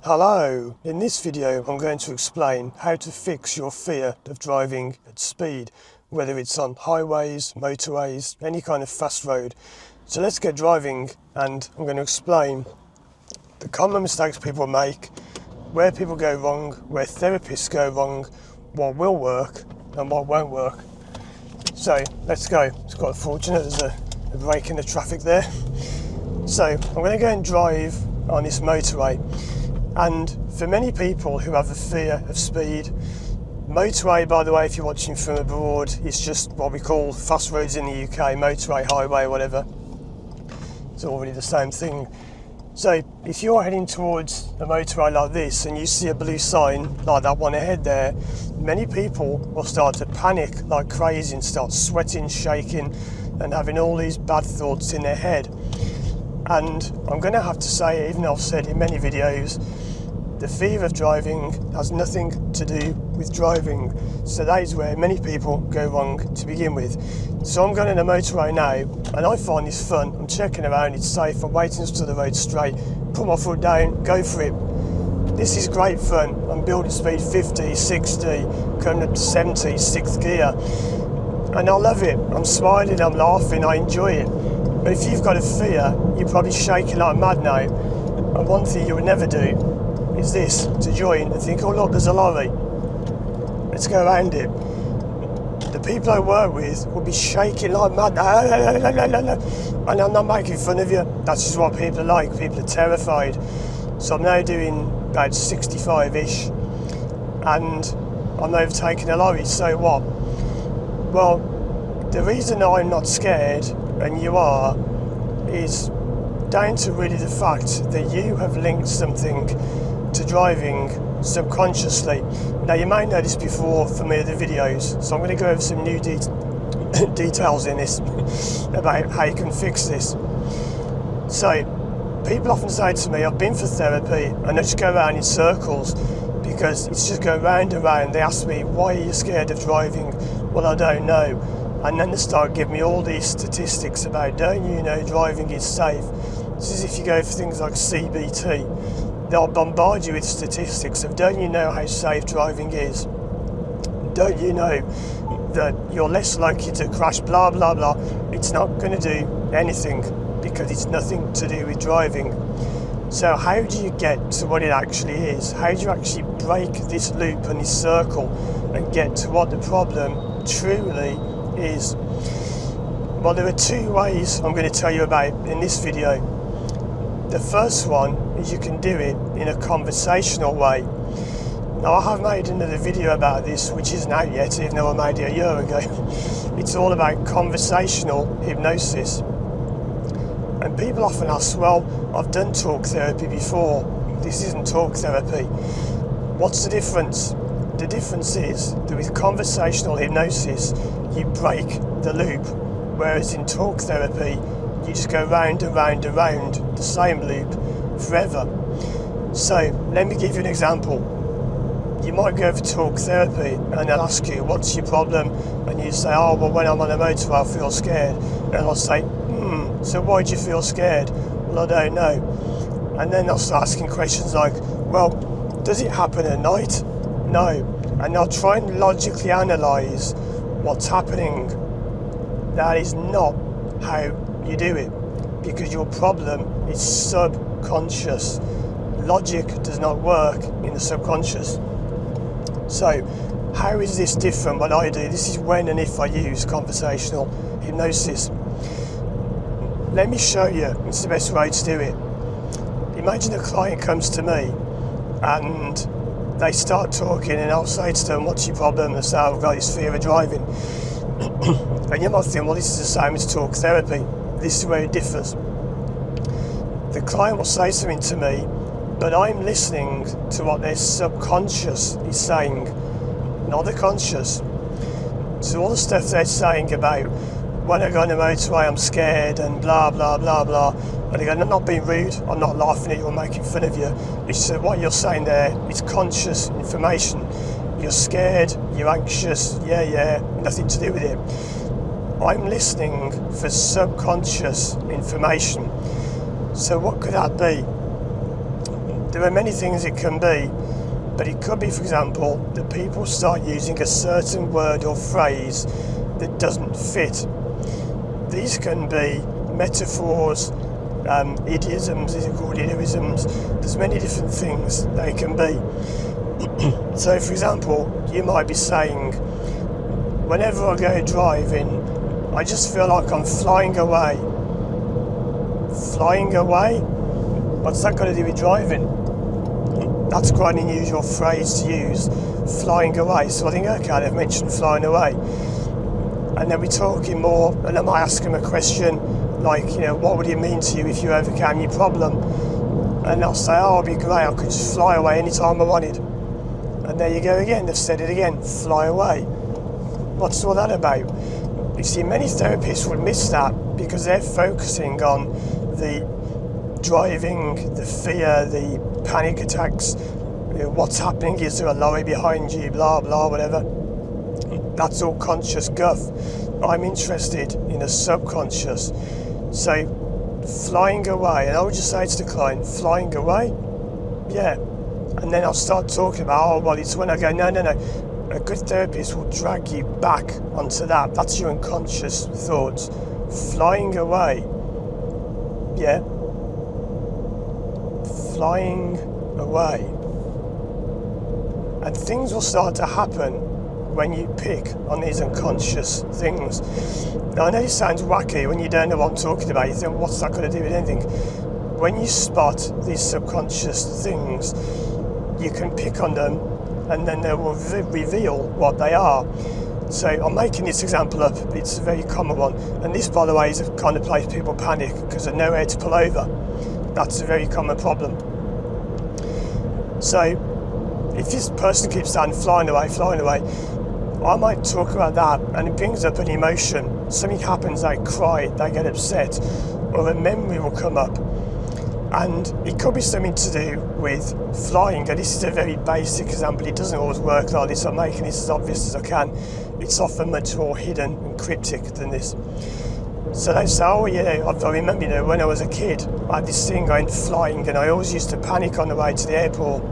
Hello! In this video I'm going to explain how to fix your fear of driving at speed, whether it's on highways, motorways, any kind of fast road. So let's get driving, and I'm going to explain the common mistakes people make, where people go wrong, where therapists go wrong, what will work and what won't work. So let's go. It's quite fortunate there's a break in the traffic there. So I'm going to go and drive on this motorway. And for many people who have a fear of speed, motorway, by the way, if you're watching from abroad, it's just what we call fast roads in the UK, motorway, highway, whatever. It's all really the same thing. So if you're heading towards a motorway like this and you see a blue sign like that one ahead there, many people will start to panic like crazy and start sweating, shaking and having all these bad thoughts in their head. And I'm going to have to say, even though I've said in many videos, the fear of driving has nothing to do with driving. So that is where many people go wrong to begin with. So I'm going on a motorway now, and I find this fun. I'm checking around, it's safe, I'm waiting to the road straight, put my foot down, go for it. This is great fun. I'm building speed 50, 60, coming up to 70, 6th gear. And I love it. I'm smiling, I'm laughing, I enjoy it. But if you've got a fear, you're probably shaking like mad now. And one thing you would never do is this, to join and think, oh look, there's a lorry. Let's go around it. The people I work with will be shaking like mad. And I'm not making fun of you. That's just what people are like. People are terrified. So I'm now doing about 65-ish. And I'm overtaking a lorry. So what? Well, the reason I'm not scared, and you are, is down to really the fact that you have linked something to driving subconsciously. Now you might know this before from my other videos, so I'm going to go over some new details in this about how you can fix this. So people often say to me, I've been for therapy, and I just go around in circles because it's just going round and round. They ask me, why are you scared of driving? Well, I don't know. And then they start giving me all these statistics about, don't you know driving is safe? This is if you go for things like CBT. They'll bombard you with statistics of, don't you know how safe driving is? Don't you know that you're less likely to crash, blah, blah, blah. It's not going to do anything because it's nothing to do with driving. So how do you get to what it actually is? How do you actually break this loop and this circle and get to what the problem truly is? Well, there are two ways I'm going to tell you about in this video. The first one is you can do it in a conversational way. Now, I have made another video about this, which isn't out yet, even though I made it a year ago. It's all about conversational hypnosis. And people often ask, well, I've done talk therapy before. This isn't talk therapy. What's the difference? The difference is that with conversational hypnosis, you break the loop, whereas in talk therapy, you just go round and round and round the same loop forever. So let me give you an example. You might go for talk therapy and they'll ask you, what's your problem? And you say, oh, well, when I'm on a motorway, I feel scared. And I'll say, so why do you feel scared? Well, I don't know. And then they'll start asking questions like, well, does it happen at night? No. And they'll try and logically analyse what's happening. That is not how you do it, because your problem is subconscious. Logic does not work in the subconscious. So how is this different what I do? This is when and if I use conversational hypnosis. Let me show you, it's the best way to do it. Imagine a client comes to me and they start talking, and I'll say to them, what's your problem? And they say, I've got this fear of driving. And you might think, well, this is the same as talk therapy. This is where it differs. The client will say something to me, but I'm listening to what their subconscious is saying, not the conscious. So all the stuff they're saying about, when I go on the motorway, I'm scared and blah, blah, blah, blah. And they go, I'm not being rude, I'm not laughing at you or making fun of you. It's what you're saying there is conscious information. You're scared, you're anxious, yeah, nothing to do with it. I'm listening for subconscious information. So what could that be? There are many things it can be, but it could be, for example, that people start using a certain word or phrase that doesn't fit. These can be metaphors, idioms, these are called idiomisms. There's many different things they can be. So, for example, you might be saying, whenever I go driving, I just feel like I'm flying away. Flying away? What's that got to do with driving? That's quite an unusual phrase to use, flying away. So I think, okay, they've mentioned flying away. And then we're talking more, and I might ask them a question like, what would it mean to you if you overcame your problem? And they'll say, oh, it'd be great, I could just fly away anytime I wanted. And there you go again, they've said it again, fly away. What's all that about? You see, many therapists would miss that because they're focusing on the driving, the fear, the panic attacks, what's happening, is there a lorry behind you, blah, blah, whatever. That's all conscious guff. I'm interested in the subconscious. So, flying away, and I would just say to the client, flying away? Yeah. And then I'll start talking about, it's when I go, no. A good therapist will drag you back onto that. That's your unconscious thoughts. Flying away. Yeah. Flying away. And things will start to happen when you pick on these unconscious things. Now, I know this sounds wacky when you don't know what I'm talking about. You think, what's that got to do with anything? When you spot these subconscious things, you can pick on them and then they will reveal what they are. So I'm making this example up, it's a very common one. And this, by the way, is the kind of place people panic because there's nowhere to pull over. That's a very common problem. So if this person keeps saying flying away, I might talk about that and it brings up an emotion. Something happens, they cry, they get upset, or a memory will come up. And it could be something to do with flying. And this is a very basic example. It doesn't always work like this. I'm making this as obvious as I can. It's often much more hidden and cryptic than this. So they say, oh yeah, I remember, when I was a kid, I had this thing going flying and I always used to panic on the way to the airport.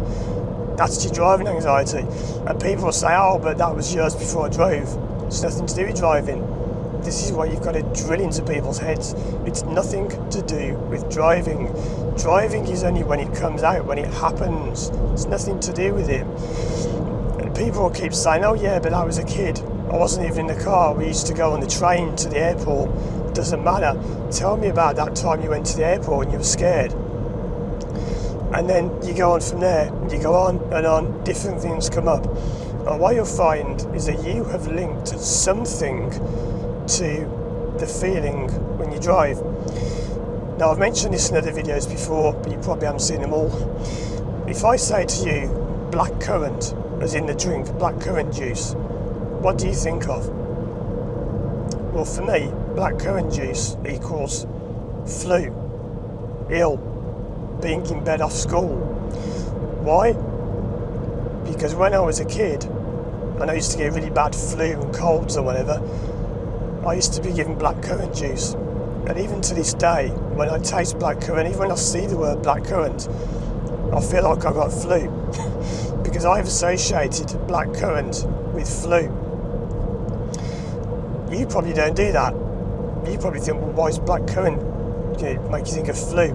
That's your driving anxiety. And people will say, oh, but that was years before I drove. It's nothing to do with driving. This is what you've got to drill into people's heads. It's nothing to do with driving. Driving is only when it comes out, when it happens. It's nothing to do with it. And people will keep saying, oh yeah, but I was a kid. I wasn't even in the car. We used to go on the train to the airport. It doesn't matter. Tell me about that time you went to the airport and you were scared. And then you go on from there. You go on and on. Different things come up. And what you'll find is that you have linked something to the feeling when you drive. Now, I've mentioned this in other videos before, but you probably haven't seen them all. If I say to you black currant, as in the drink, black currant juice, what do you think of? Well, for me, black currant juice equals flu, ill, being in bed off school. Why? Because when I was a kid, and I used to get really bad flu and colds or whatever, I used to be given black currant juice. And even to this day, when I taste black currant, even when I see the word black currant, I feel like I got flu. Because I've associated black currant with flu. You probably don't do that. You probably think, well, why is black currant make you think of flu?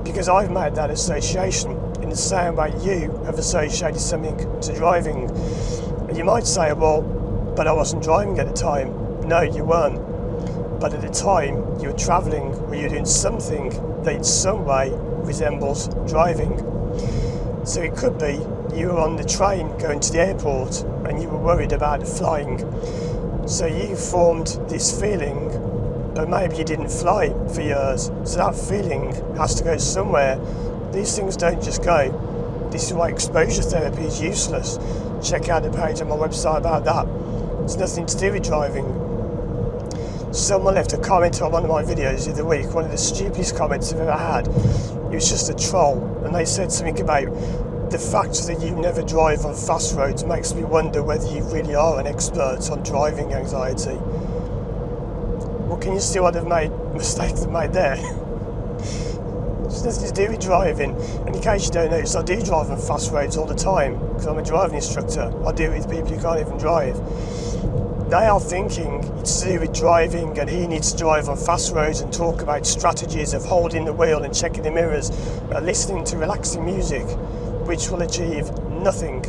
Because I've made that association in the same way you have associated something to driving. And you might say, well, but I wasn't driving at the time. No, you weren't. But at the time, you were travelling or you were doing something that in some way resembles driving. So it could be you were on the train going to the airport and you were worried about flying. So you formed this feeling, but maybe you didn't fly for years. So that feeling has to go somewhere. These things don't just go. This is why exposure therapy is useless. Check out the page on my website about that. It's nothing to do with driving. Someone left a comment on one of my videos the other week, one of the stupidest comments I've ever had. It was just a troll, and they said something about the fact that you never drive on fast roads makes me wonder whether you really are an expert on driving anxiety. Well, can you see what mistake they've made there? It's nothing to do with driving. And in case you don't notice, I do drive on fast roads all the time because I'm a driving instructor. I do it with people who can't even drive. They are thinking it's to do with driving and he needs to drive on fast roads and talk about strategies of holding the wheel and checking the mirrors, listening to relaxing music, which will achieve nothing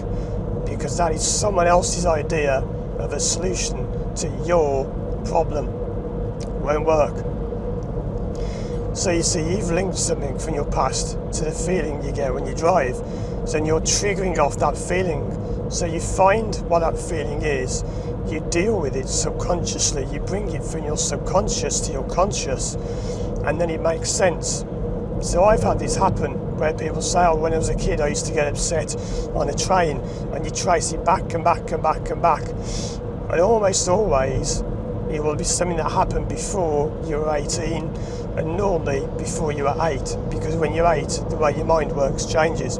because that is someone else's idea of a solution to your problem. It won't work. So you see, you've linked something from your past to the feeling you get when you drive. So then you're triggering off that feeling. So you find what that feeling is, you deal with it subconsciously, you bring it from your subconscious to your conscious, and then it makes sense. So I've had this happen where people say, oh, when I was a kid I used to get upset on a train, and you trace it back and back and back and back. And almost always it will be something that happened before you were 18, and normally before you were 8, because when you're 8 the way your mind works changes.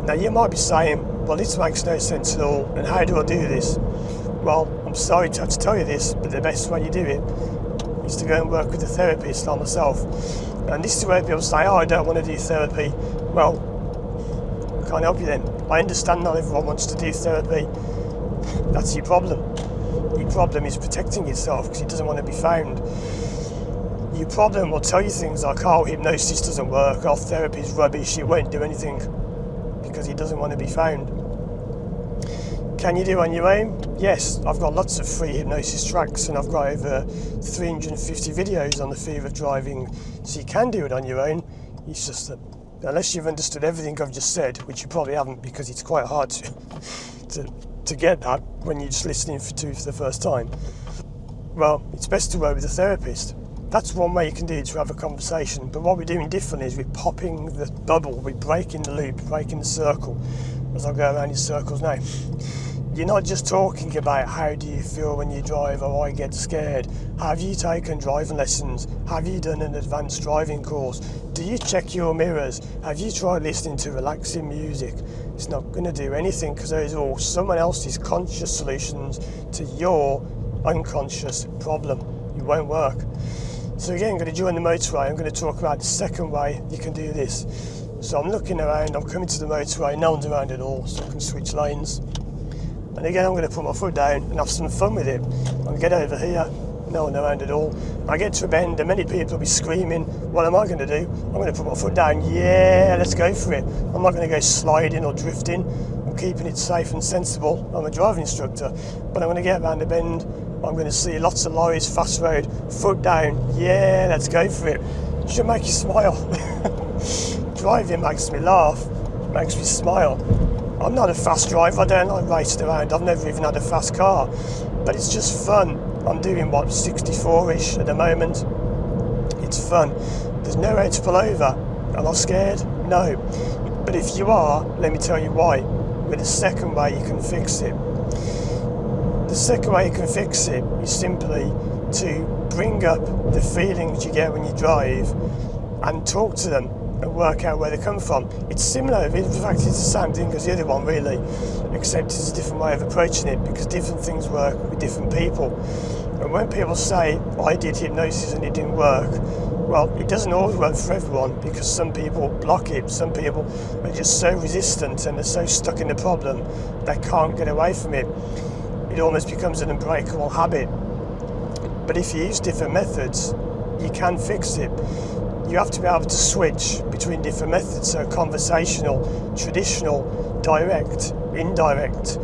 Now you might be saying, well, this makes no sense at all, and how do I do this? Well, I'm sorry to have to tell you this, but the best way you do it is to go and work with a therapist like myself. And this is where people say, oh, I don't want to do therapy. Well, I can't help you then. I understand not everyone wants to do therapy. That's your problem. Your problem is protecting yourself because he doesn't want to be found. Your problem will tell you things like, oh, hypnosis doesn't work, oh, therapy is rubbish, it won't do anything, because he doesn't want to be found. Can you do it on your own? Yes, I've got lots of free hypnosis tracks and I've got over 350 videos on the fear of driving, so you can do it on your own. It's just that, unless you've understood everything I've just said, which you probably haven't because it's quite hard to get that when you're just listening to it for the first time, well, it's best to work with a therapist. That's one way you can do it, to have a conversation. But what we're doing differently is we're popping the bubble, we're breaking the loop, breaking the circle, as I go around in circles now. You're not just talking about how do you feel when you drive, or I get scared. Have you taken driving lessons? Have you done an advanced driving course? Do you check your mirrors? Have you tried listening to relaxing music? It's not going to do anything because those are all someone else's conscious solutions to your unconscious problem. It won't work. So again, I'm going to join the motorway. I'm going to talk about the second way you can do this. So I'm looking around, I'm coming to the motorway, no one's around at all, so I can switch lanes. And again, I'm going to put my foot down and have some fun with it. I'll get over here, no one around at all. I get to a bend and many people will be screaming, what am I going to do? I'm going to put my foot down, yeah, let's go for it. I'm not going to go sliding or drifting. I'm keeping it safe and sensible. I'm a driving instructor, but I'm going to get around the bend. I'm going to see lots of lorries, fast road, foot down, yeah, let's go for it. It should make you smile. Driving makes me laugh, makes me smile. I'm not a fast driver, I don't like racing around, I've never even had a fast car, but it's just fun. I'm doing 64-ish at the moment. It's fun. There's nowhere to pull over. Am I scared? No. But if you are, let me tell you why. With the second way you can fix it. The second way you can fix it is simply to bring up the feelings you get when you drive and talk to them and work out where they come from. It's similar, in fact it's the same thing as the other one really, except it's a different way of approaching it because different things work with different people. And when people say, I did hypnosis and it didn't work, well, it doesn't always work for everyone because some people block it, some people are just so resistant and they're so stuck in the problem they can't get away from it. It almost becomes an unbreakable habit. But if you use different methods, you can fix it. You have to be able to switch between different methods, so conversational, traditional, direct, indirect.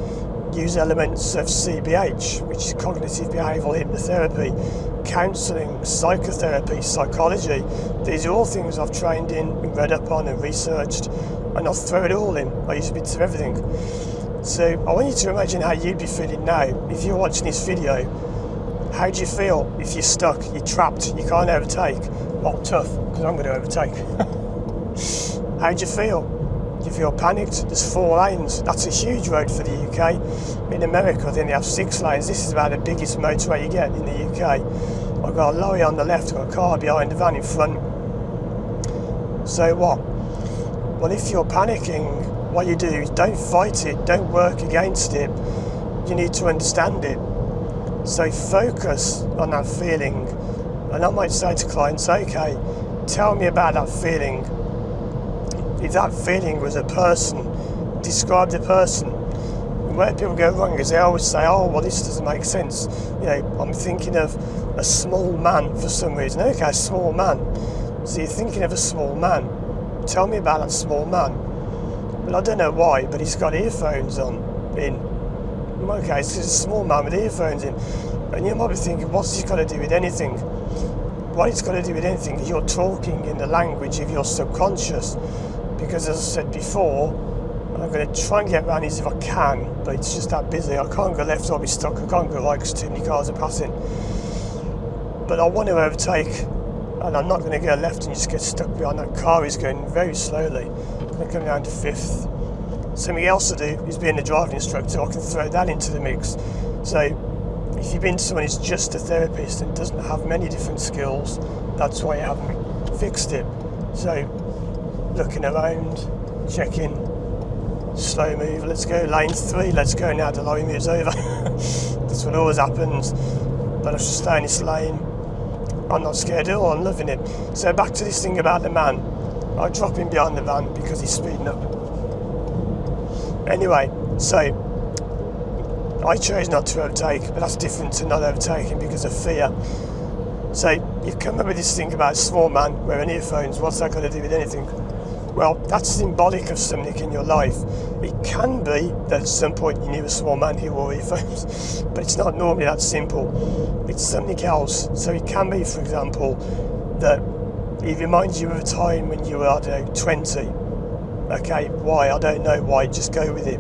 Use elements of CBH, which is cognitive behavioural hypnotherapy, counselling, psychotherapy, psychology. These are all things I've trained in, been read up on and researched, and I'll throw it all in. I use bits of everything. So I want you to imagine how you'd be feeling now if you're watching this video. How do you feel if you're stuck, you're trapped, you can't overtake? Well, tough, because I'm going to overtake. How do you feel? Do you feel panicked? There's 4 lanes. That's a huge road for the UK. In America, I think they have 6 lanes. This is about the biggest motorway you get in the UK. I've got a lorry on the left, I've got a car behind, the van in front. So what? Well, if you're panicking, what you do is don't fight it, don't work against it. You need to understand it. So focus on that feeling. And I might say to clients, okay, tell me about that feeling. If that feeling was a person, describe the person. And where people go wrong is they always say, oh, well, this doesn't make sense. I'm thinking of a small man for some reason. Okay, a small man. So you're thinking of a small man. Tell me about that small man. Well, I don't know why, but he's got earphones in. Okay, it's a small man with earphones in. And you might be thinking, what's this got to do with anything? What it's got to do with anything is you're talking in the language of your subconscious. Because as I said before, I'm going to try and get around these if I can, but it's just that busy. I can't go left or I'll be stuck. I can't go right because too many cars are passing. But I want to overtake, and I'm not going to go left and just get stuck behind that car. He's going very slowly. I'm going to come down to 5th. Something else to do is being a driving instructor. I can throw that into the mix. So if you've been to someone who's just a therapist and doesn't have many different skills, that's why you haven't fixed it. So looking around, checking, slow move, let's go, lane 3, let's go now, the lorry moves over. That's what always happens, but I should stay in this lane. I'm not scared at all, I'm loving it. So back to this thing about the man. I drop him behind the van because he's speeding up. Anyway, so I chose not to overtake, but that's different to not overtaking because of fear. So you've come up with this thing about a small man wearing earphones. What's that got to do with anything? Well, that's symbolic of something in your life. It can be that at some point you knew a small man who wore earphones, but it's not normally that simple. It's something else. So it can be, for example, that it reminds you of a time when you were, I don't know, 20. Okay, why? I don't know why, just go with it.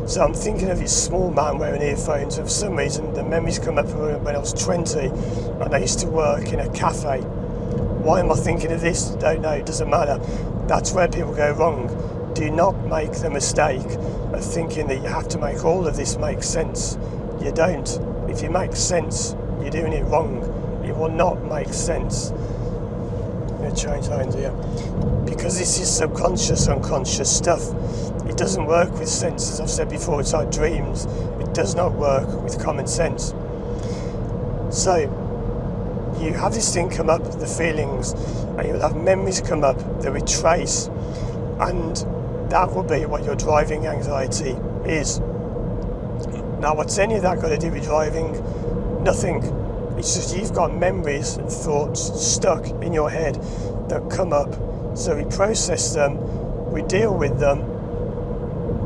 So I'm thinking of this small man wearing earphones, and for some reason the memories come up when I was 20 and I used to work in a cafe. Why am I thinking of this? Don't know, it doesn't matter. That's where people go wrong. Do not make the mistake of thinking that you have to make all of this make sense. You don't. If it makes sense, you're doing it wrong. It will not make sense. I'm going to change lanes here. Because this is subconscious, unconscious stuff. It doesn't work with sense, as I've said before, it's like dreams. It does not work with common sense. So, you have this thing come up, the feelings, and you'll have memories come up that we trace, and that will be what your driving anxiety is. Now, what's any of that got to do with driving? Nothing. It's just you've got memories and thoughts stuck in your head that come up. So we process them, we deal with them,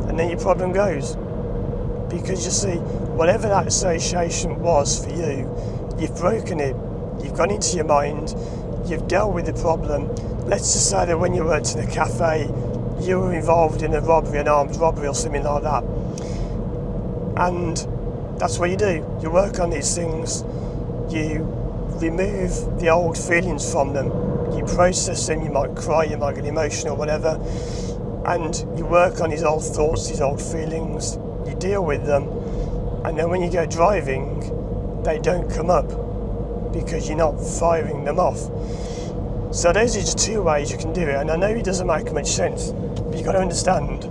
and then your problem goes. Because you see, whatever that association was for you, you've broken it. You've gone into your mind, you've dealt with the problem. Let's just say that when you worked in a cafe, you were involved in a robbery, an armed robbery or something like that. And that's what you do. You work on these things, you remove the old feelings from them, you process them, you might cry, you might get emotional, whatever, and you work on these old thoughts, these old feelings, you deal with them, and then when you go driving, they don't come up, because you're not firing them off. So those are just 2 ways you can do it, and I know it doesn't make much sense, but you've got to understand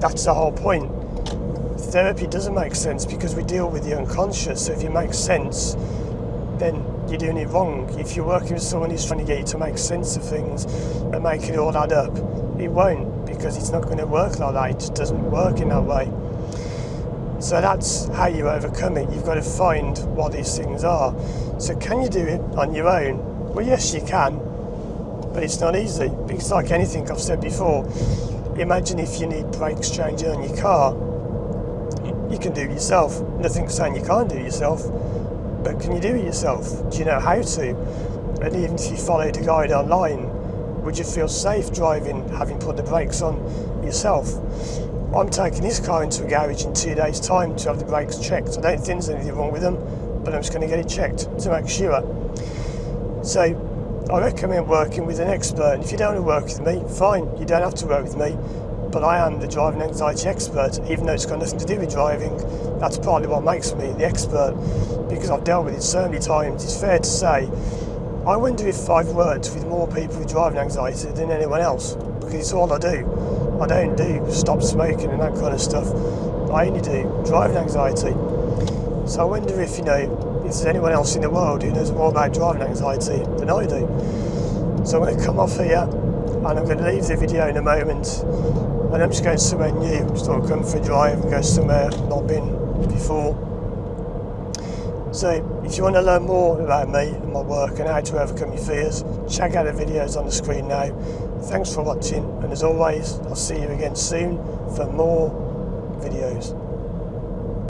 that's the whole point. Therapy doesn't make sense because we deal with the unconscious, so if it makes sense, then you're doing it wrong. If you're working with someone who's trying to get you to make sense of things and make it all add up, it won't, because it's not going to work like that. It just doesn't work in that way. So that's how you overcome it. You've got to find what these things are. So can you do it on your own? Well, yes, you can, but it's not easy. It's like anything I've said before. Imagine if you need brakes changing on your car. You can do it yourself. Nothing's saying you can't do it yourself, but can you do it yourself? Do you know how to? And even if you followed a guide online, would you feel safe driving, having put the brakes on yourself? I'm taking this car into a garage in 2 days' time to have the brakes checked. I don't think there's anything wrong with them, but I'm just going to get it checked to make sure. So I recommend working with an expert. And if you don't want to work with me, fine, you don't have to work with me. But I am the driving anxiety expert, even though it's got nothing to do with driving. That's partly what makes me the expert, because I've dealt with it so many times. It's fair to say, I wonder if I've worked with more people with driving anxiety than anyone else, because it's all I do. I don't do stop smoking and that kind of stuff. I only do driving anxiety. So I wonder if there's anyone else in the world who knows more about driving anxiety than I do. So I'm going to come off here and I'm going to leave the video in a moment, and I'm just going somewhere new, just on a comfort drive and go somewhere I've not been before. So if you want to learn more about me and my work and how to overcome your fears, check out the videos on the screen now. Thanks for watching, and as always, I'll see you again soon for more videos.